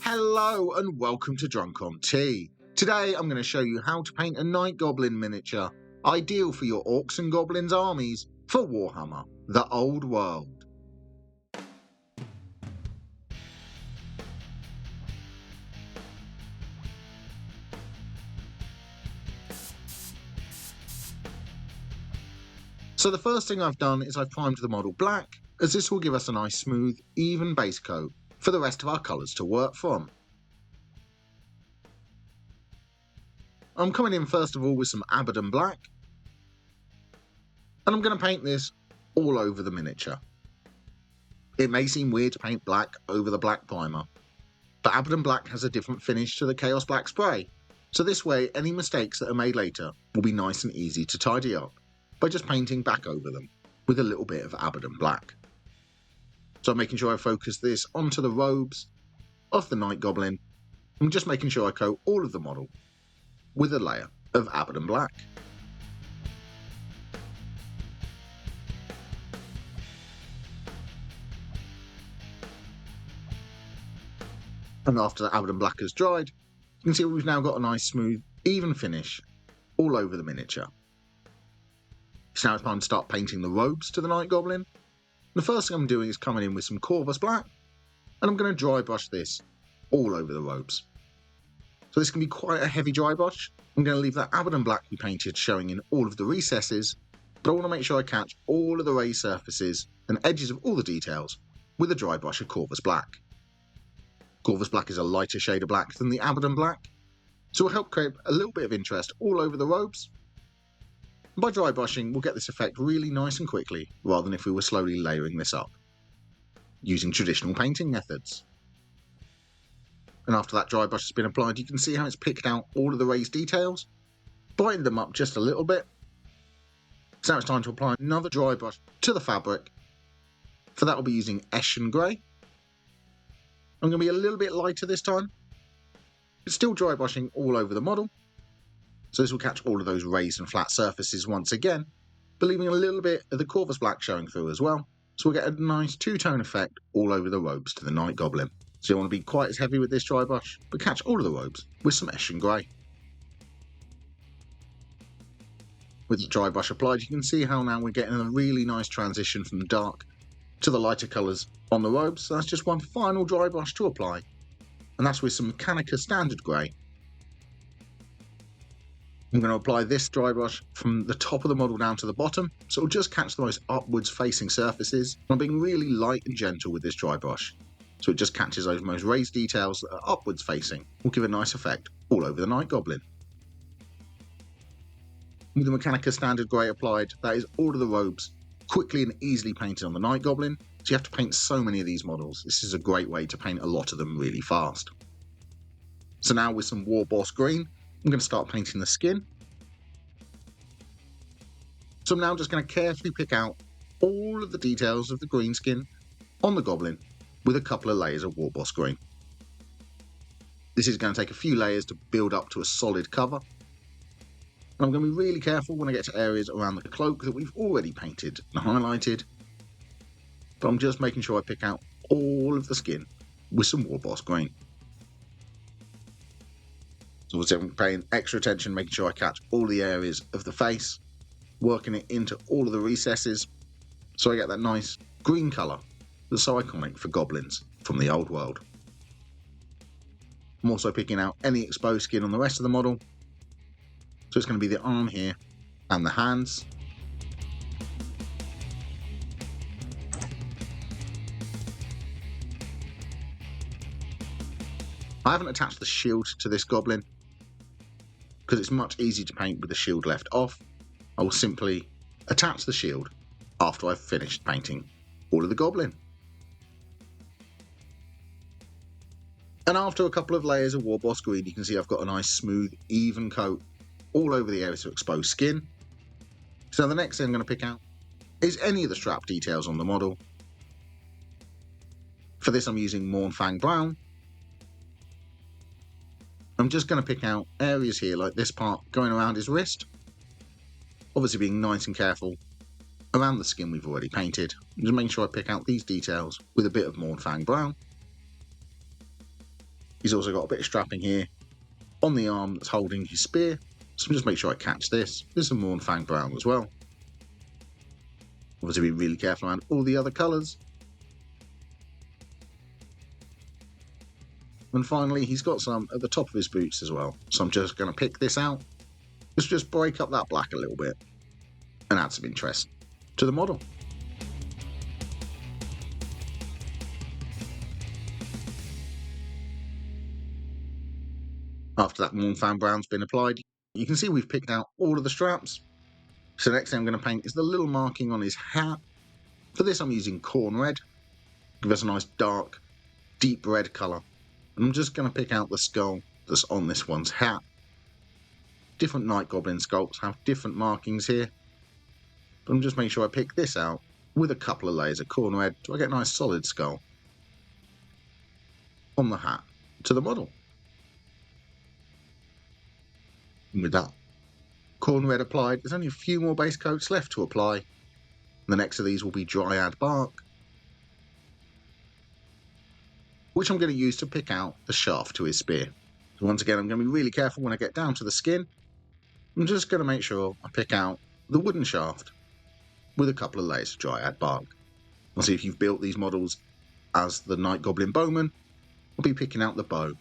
Hello and welcome to Drunk on Tea. Today I'm going to show you how to paint a Night Goblin miniature, ideal for your Orcs and Goblins armies for Warhammer The Old World. So the first thing I've done is I've primed the model black, as this will give us a nice smooth, even base coat for the rest of our colours to work from. I'm coming in first of all with some Abaddon black, and I'm going to paint this all over the miniature. It may seem weird to paint black over the black primer, but Abaddon black has a different finish to the Chaos black spray, so this way any mistakes that are made later will be nice and easy to tidy up by just painting back over them with a little bit of Abaddon black. So I'm making sure I focus this onto the robes of the Night Goblin. I'm just making sure I coat all of the model with a layer of Abaddon black. And after the Abaddon black has dried, you can see we've now got a nice smooth, even finish all over the miniature. So now it's time to start painting the robes to the Night Goblin. The first thing I'm doing is coming in with some Corvus black, and I'm going to dry brush this all over the robes. So this can be quite a heavy dry brush. I'm going to leave that Abaddon black we painted showing in all of the recesses, but I want to make sure I catch all of the raised surfaces and edges of all the details with a dry brush of Corvus black. Corvus black is a lighter shade of black than the Abaddon black, so it will help create a little bit of interest all over the robes. And by dry brushing, we'll get this effect really nice and quickly, rather than if we were slowly layering this up, using traditional painting methods. And after that dry brush has been applied, you can see how it's picked out all of the raised details, brightened them up just a little bit. So now it's time to apply another dry brush to the fabric. For that, we'll be using Eshin Grey. I'm going to be a little bit lighter this time. It's still dry brushing all over the model, so this will catch all of those raised and flat surfaces once again, but leaving a little bit of the Corvus black showing through as well, so we'll get a nice two-tone effect all over the robes to the Night Goblin. So you don't want to be quite as heavy with this dry brush, but catch all of the robes with some Eshin Grey. With the dry brush applied, you can see how now we're getting a really nice transition from the dark to the lighter colours on the robes. So that's just one final dry brush to apply, and that's with some Mechanica Standard Grey. I'm going to apply this dry brush from the top of the model down to the bottom, so it'll just catch the most upwards facing surfaces. I'm being really light and gentle with this dry brush, so it just catches those most raised details that are upwards facing. Will give a nice effect all over the Night Goblin. With the Mechanica Standard Grey applied, that is all of the robes quickly and easily painted on the Night Goblin, so you have to paint so many of these models. This is a great way to paint a lot of them really fast. So now with some War Boss Green, I'm going to start painting the skin. So I'm now just going to carefully pick out all of the details of the green skin on the Goblin with a couple of layers of War Boss Green. This is going to take a few layers to build up to a solid cover. And I'm going to be really careful when I get to areas around the cloak that we've already painted and highlighted. But I'm just making sure I pick out all of the skin with some War Boss Green. So obviously I'm paying extra attention, making sure I catch all the areas of the face, working it into all of the recesses, so I get that nice green colour that's so iconic for Goblins from the Old World. I'm also picking out any exposed skin on the rest of the model, so it's going to be the arm here and the hands. I haven't attached the shield to this Goblin, because it's much easier to paint with the shield left off. I will simply attach the shield after I've finished painting all of the Goblin. And after a couple of layers of War Boss Green, you can see I've got a nice smooth, even coat all over the areas of exposed skin. So the next thing I'm going to pick out is any of the strap details on the model. For this I'm using Mournfang Brown. I'm just going to pick out areas here like this part going around his wrist, obviously being nice and careful around the skin we've already painted. Just making sure I pick out these details with a bit of Mournfang Brown. He's also got a bit of strapping here on the arm that's holding his spear. So just make sure I catch this. There's some more Fang Brown as well. Obviously be really careful around all the other colours. And finally, he's got some at the top of his boots as well. So I'm just going to pick this out. Just break up that black a little bit and add some interest to the model. After that Mornfan Brown's been applied, you can see we've picked out all of the straps. So the next thing I'm going to paint is the little marking on his hat. For this I'm using corn red. Give us a nice dark, deep red colour. And I'm just going to pick out the skull that's on this one's hat. Different Night Goblin sculpts have different markings here. But I'm just making sure I pick this out with a couple of layers of corn red so I get a nice solid skull on the hat to the model. And with that corn red applied, there's only a few more base coats left to apply. And the next of these will be Dryad bark, which I'm going to use to pick out the shaft to his spear. So once again, I'm going to be really careful when I get down to the skin. I'm just going to make sure I pick out the wooden shaft with a couple of layers of Dryad bark. I'll see if you've built these models as the Night Goblin bowman. I'll be picking out the bow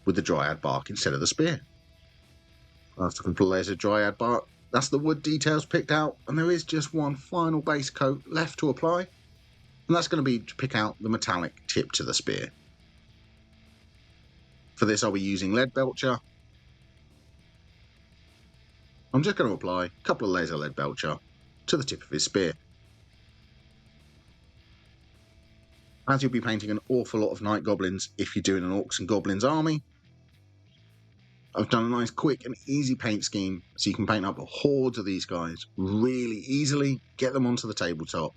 with the Dryad bark instead of the spear. After a couple of layers of Dryad bark, that's the wood details picked out, and there is just one final base coat left to apply, and that's going to be to pick out the metallic tip to the spear. For this I'll be using lead belcher. I'm just going to apply a couple of layers of lead belcher to the tip of his spear. As you'll be painting an awful lot of Night Goblins if you're doing an Orcs and Goblins army, I've done a nice quick and easy paint scheme so you can paint up hordes of these guys really easily, get them onto the tabletop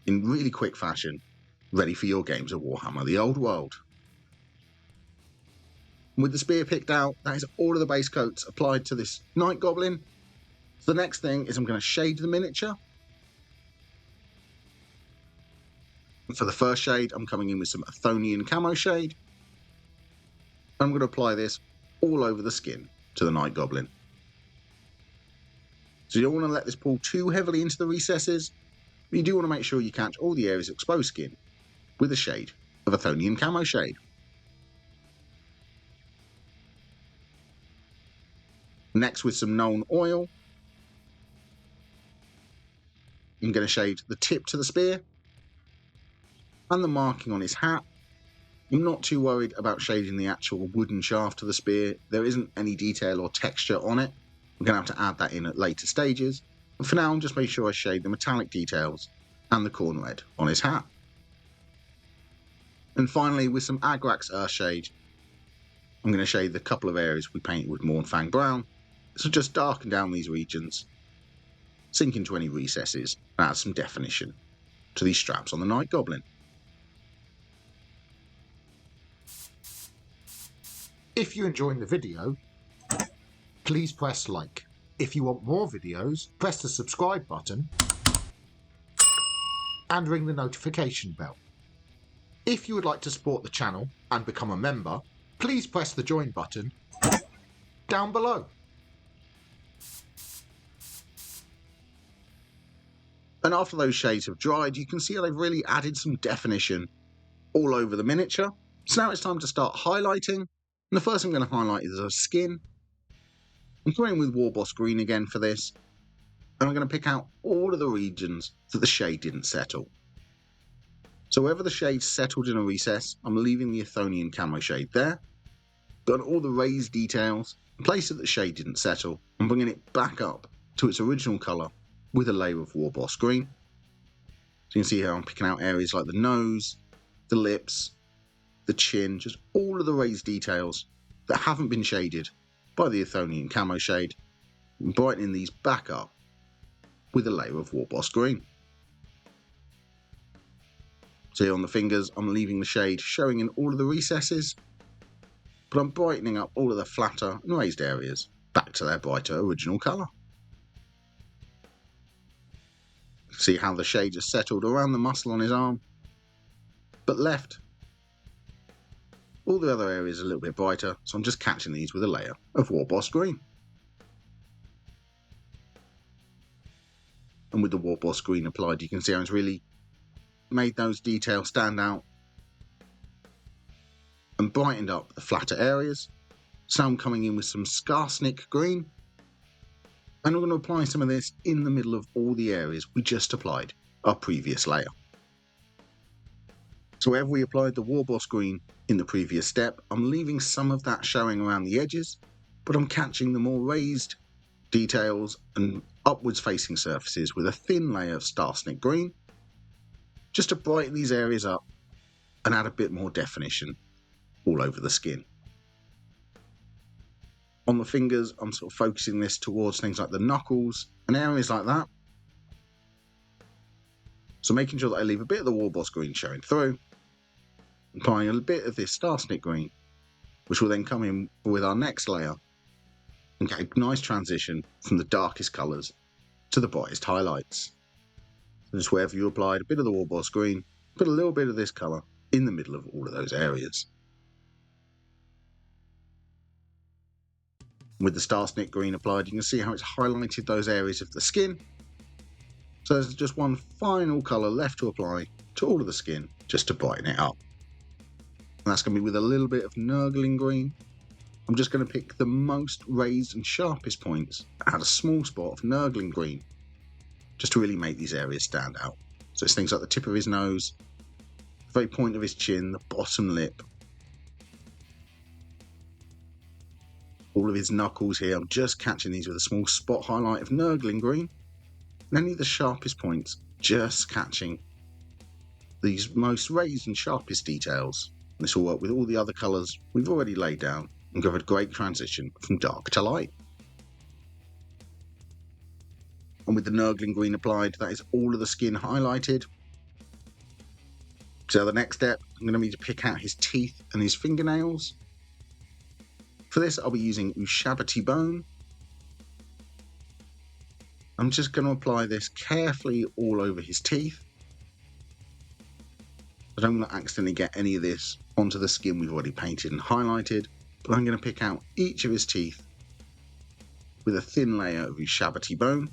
in really quick fashion, ready for your games of Warhammer The Old World. With the spear picked out, that is all of the base coats applied to this Night Goblin. So the next thing is I'm going to shade the miniature. And for the first shade, I'm coming in with some Athonian camo shade. I'm going to apply this all over the skin to the Night Goblin. So you don't want to let this pull too heavily into the recesses, but you do want to make sure you catch all the areas of exposed skin with a shade of Athonian camo shade. Next, with some Nuln oil, I'm going to shade the tip to the spear and the marking on his hat. I'm not too worried about shading the actual wooden shaft to the spear. There isn't any detail or texture on it. I'm going to have to add that in at later stages. But for now, I'm just making sure I shade the metallic details and the corn red on his hat. And finally, with some Agrax Earthshade, I'm going to shade the couple of areas we painted with Mornfang Brown. So just darken down these regions, sink into any recesses, and add some definition to these straps on the Night Goblin. If you're enjoying the video, please press like. If you want more videos, press the subscribe button and ring the notification bell. If you would like to support the channel and become a member, please press the join button down below. And after those shades have dried, you can see how they've really added some definition all over the miniature. So now it's time to start highlighting. And the first thing I'm going to highlight is the skin. I'm going with Warboss Green again for this. And I'm going to pick out all of the regions that the shade didn't settle. So wherever the shade settled in a recess, I'm leaving the Athonian camo shade there. Got all the raised details, places that the shade didn't settle, and bringing it back up to its original colour with a layer of Warboss Green. So you can see how I'm picking out areas like the nose, the lips, the chin, just all of the raised details that haven't been shaded by the Athonian camo shade, and brightening these back up with a layer of Warboss Green. So here on the fingers, I'm leaving the shade showing in all of the recesses, but I'm brightening up all of the flatter and raised areas back to their brighter original colour. See how the shade has settled around the muscle on his arm, but left All the other areas are a little bit brighter, so I'm just catching these with a layer of Warboss Green. And with the Warboss Green applied, you can see how it's really made those details stand out and brightened up the flatter areas. So I'm coming in with some Skarsnik Green, and I'm going to apply some of this in the middle of all the areas we just applied our previous layer. So wherever we applied the Warboss Green in the previous step, I'm leaving some of that showing around the edges, but I'm catching the more raised details and upwards facing surfaces with a thin layer of Skarsnik Green, just to brighten these areas up and add a bit more definition all over the skin. On the fingers, I'm sort of focusing this towards things like the knuckles and areas like that. So making sure that I leave a bit of the Warboss Green showing through, applying a bit of this Skarsnik Green, which will then come in with our next layer and get a nice transition from the darkest colours to the brightest highlights. So just wherever you applied a bit of the Warboss Green, put a little bit of this colour in the middle of all of those areas. With the Skarsnik Green applied, you can see how it's highlighted those areas of the skin. So there's just one final colour left to apply to all of the skin, just to brighten it up. And that's going to be with a little bit of Nurgling Green. I'm just going to pick the most raised and sharpest points, add a small spot of Nurgling Green, just to really make these areas stand out. So it's things like the tip of his nose, the very point of his chin, the bottom lip, all of his knuckles here. I'm just catching these with a small spot highlight of Nurgling Green. And any of the sharpest points, just catching these most raised and sharpest details. And this will work with all the other colours we've already laid down and give a great transition from dark to light. And with the Nurgling Green applied, that is all of the skin highlighted. So the next step, I'm going to need to pick out his teeth and his fingernails. For this, I'll be using Ushabti Bone. I'm just going to apply this carefully all over his teeth. I don't want to accidentally get any of this onto the skin we've already painted and highlighted, but I'm going to pick out each of his teeth with a thin layer of Ushabti Bone,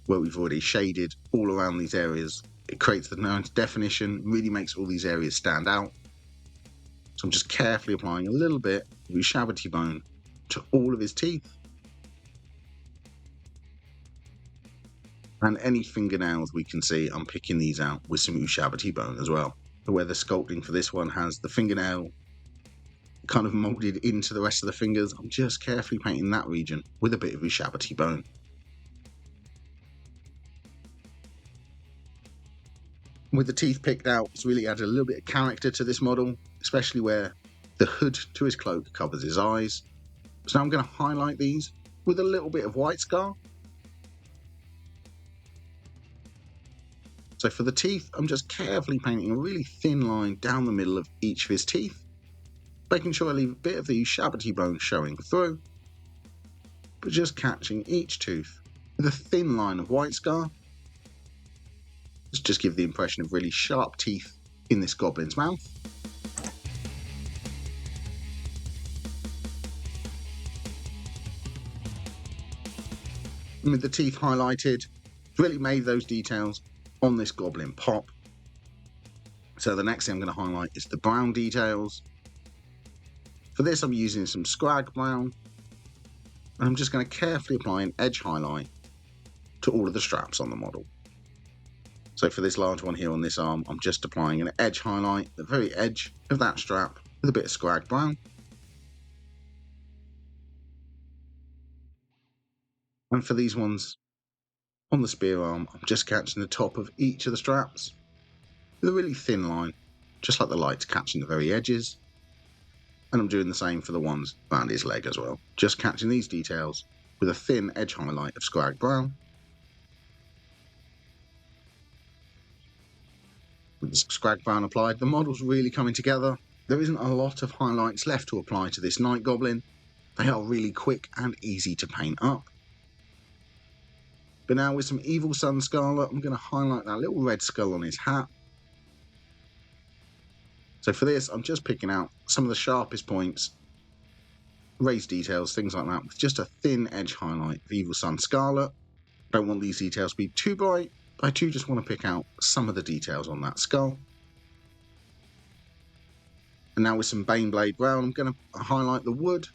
where we've already shaded all around these areas. It creates the nice definition, really makes all these areas stand out. So I'm just carefully applying a little bit of Ushabti Bone to all of his teeth. And any fingernails we can see, I'm picking these out with some Ushabti Bone as well. Where the sculpting for this one has the fingernail kind of moulded into the rest of the fingers, I'm just carefully painting that region with a bit of Ushabti Bone. With the teeth picked out, it's really added a little bit of character to this model, especially where the hood to his cloak covers his eyes. So now I'm going to highlight these with a little bit of white scar. So for the teeth, I'm just carefully painting a really thin line down the middle of each of his teeth, making sure I leave a bit of the Ushabti Bone showing through, but just catching each tooth with a thin line of white scar. Just give the impression of really sharp teeth in this goblin's mouth. And with the teeth highlighted, really made those details on this goblin pop. So the next thing I'm going to highlight is the brown details. For this I'm using some Scrag Brown, and I'm just going to carefully apply an edge highlight to all of the straps on the model. So for this large one here on this arm, I'm just applying an edge highlight at the very edge of that strap with a bit of Scrag Brown. And for these ones on the spear arm, I'm just catching the top of each of the straps with a really thin line, just like the light's catching the very edges. And I'm doing the same for the ones around his leg as well, just catching these details with a thin edge highlight of Scrag Brown. With the Scrag Brown applied, the model's really coming together. There isn't a lot of highlights left to apply to this Night Goblin. They are really quick and easy to paint up. But now with some Evil Sun Scarlet, I'm going to highlight that little red skull on his hat. So for this, I'm just picking out some of the sharpest points, raised details, things like that, with just a thin edge highlight of Evil Sun Scarlet. Don't want these details to be too bright. I do just want to pick out some of the details on that skull. And now with some Baneblade Brown, I'm going to highlight the wood.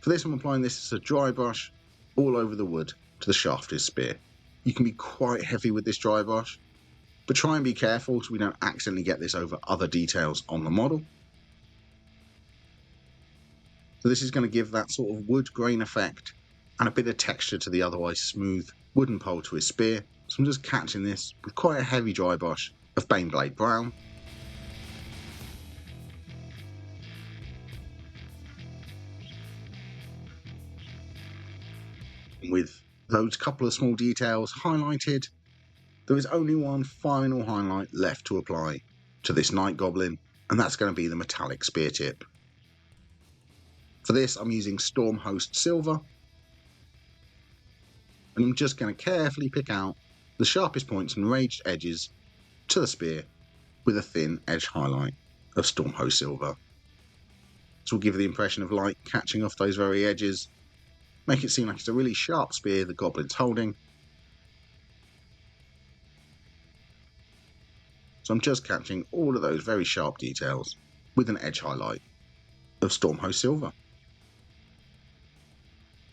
For this, I'm applying this as a dry brush all over the wood to the shaft of his spear. You can be quite heavy with this dry brush, but try and be careful so we don't accidentally get this over other details on the model. So this is going to give that sort of wood grain effect and a bit of texture to the otherwise smooth wooden pole to his spear. So I'm just catching this with quite a heavy dry brush of Baneblade Brown. With those couple of small details highlighted, there is only one final highlight left to apply to this Night Goblin, and that's going to be the metallic spear tip. For this, I'm using Stormhost Silver, and I'm just going to carefully pick out the sharpest points and raised edges to the spear with a thin edge highlight of Stormhost Silver. This will give the impression of light catching off those very edges, make it seem like it's a really sharp spear the Goblin's holding. So I'm just catching all of those very sharp details with an edge highlight of Stormhost Silver.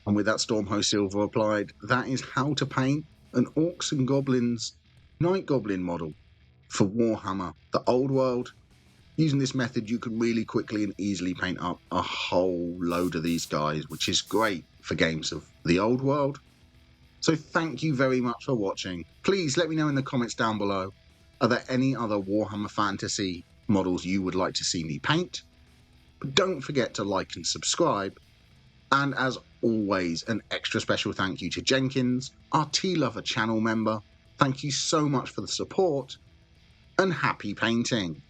And with that Stormhost Silver applied, that is how to paint an Orcs and Goblins Night Goblin model for Warhammer The Old World. Using this method, you can really quickly and easily paint up a whole load of these guys, which is great for games of the old world. So thank you very much for watching. Please let me know in the comments down below, are there any other Warhammer Fantasy models you would like to see me paint? But don't forget to like and subscribe. And as always, an extra special thank you to Jenkins, our Tea Lover channel member. Thank you so much for the support, and happy painting!